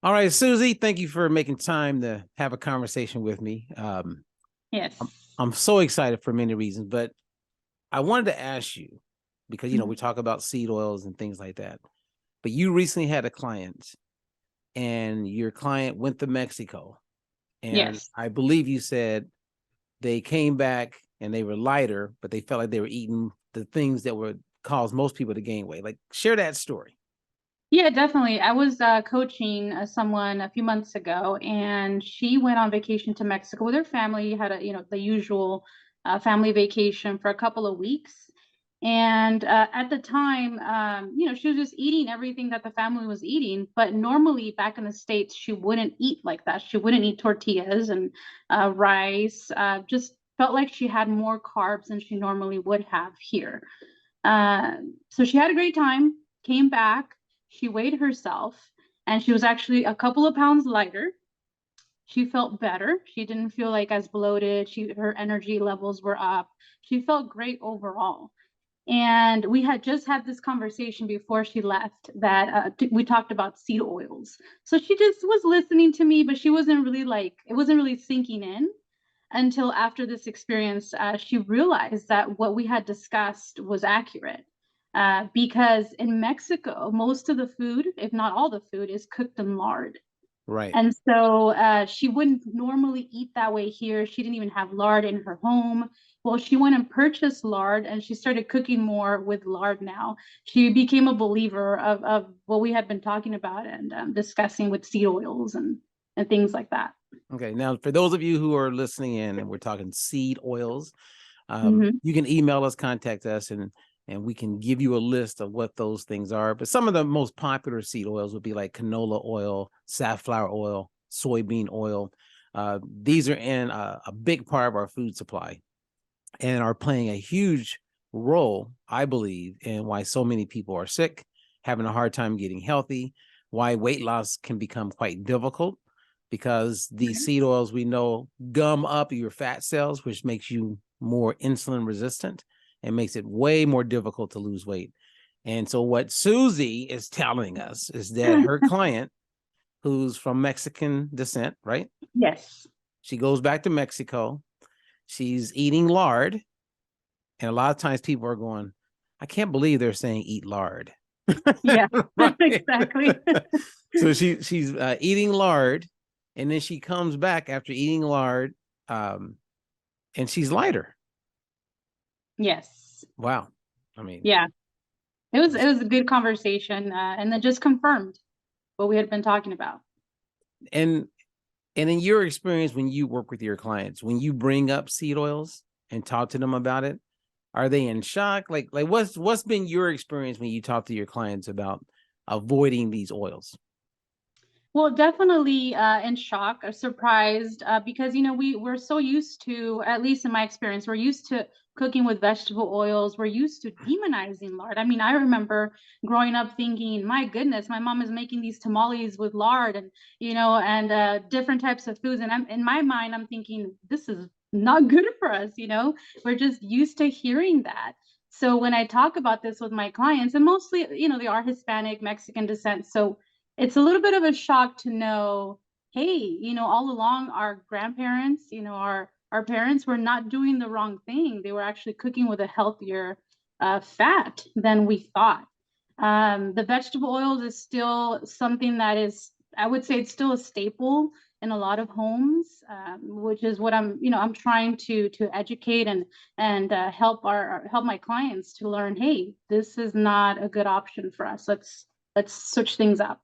All right, Susie, thank you for making time to have a conversation with me. I'm, Yes. I'm so excited for many reasons, but I wanted to ask you because, we Mhm. talk about seed oils and things like that, but you recently had a client and your client went to Mexico. And Yes. I believe you said they came back and they were lighter, but they felt like they were eating the things that would cause most people to gain weight. Like, share that story. Yeah, definitely. I was coaching someone a few months ago, and she went on vacation to Mexico with her family. Had the usual family vacation for a couple of weeks. And at the time, she was just eating everything that the family was eating. But normally back in the States, she wouldn't eat like that. She wouldn't eat tortillas and rice. Just felt like she had more carbs than she normally would have here. So she had a great time, came back, she weighed herself, and she was actually a couple of pounds lighter. She felt better. She didn't feel like as bloated. Her energy levels were up. She felt great overall. And we had just had this conversation before she left that we talked about seed oils. So she just was listening to me, but she wasn't really it wasn't really sinking in until after this experience, she realized that what we had discussed was accurate. Because in Mexico, most of the food, if not all the food, is cooked in lard. Right. And so she wouldn't normally eat that way here. She didn't even have lard in her home. Well, she went and purchased lard and she started cooking more with lard now. She became a believer of what we had been talking about and discussing with seed oils and things like that. Okay. Now, for those of you who are listening in and we're talking seed oils, Hmm. you can email us, contact us, and we can give you a list of what those things are. But some of the most popular seed oils would be like canola oil, safflower oil, soybean oil. These are in a big part of our food supply and are playing a huge role, I believe, in why so many people are sick, having a hard time getting healthy, why weight loss can become quite difficult because these seed oils we know gum up your fat cells, which makes you more insulin resistant and makes it way more difficult to lose weight. And so, what Susie is telling us is that her client, who's from Mexican descent, right? Yes. She goes back to Mexico. She's eating lard. And a lot of times people are going, I can't believe they're saying eat lard. Yeah, Right. exactly. So she's eating lard, and then she comes back after eating lard, um, and she's lighter. Yes. Wow. I mean, Yeah. It was a good conversation, and then just confirmed what we had been talking about. and and in your experience when you work with your clients, when you bring up seed oils and talk to them about it, are they in shock? Like what's been your experience when you talk to your clients about avoiding these oils? Well, definitely in shock or surprised because we're so used to, at least in my experience, we're used to cooking with vegetable oils. We're used to demonizing lard. I mean, I remember growing up thinking, my goodness, my mom is making these tamales with lard and different types of foods. And in my mind, I'm thinking this is not good for us. We're just used to hearing that. So when I talk about this with my clients, and mostly, they are Hispanic, Mexican descent, so it's a little bit of a shock to know, hey, all along our grandparents, our parents were not doing the wrong thing. They were actually cooking with a healthier fat than we thought. The vegetable oils is still something that is, I would say, it's still a staple in a lot of homes, which is what I'm trying to educate and help my clients to learn. Hey, this is not a good option for us. Let's switch things up.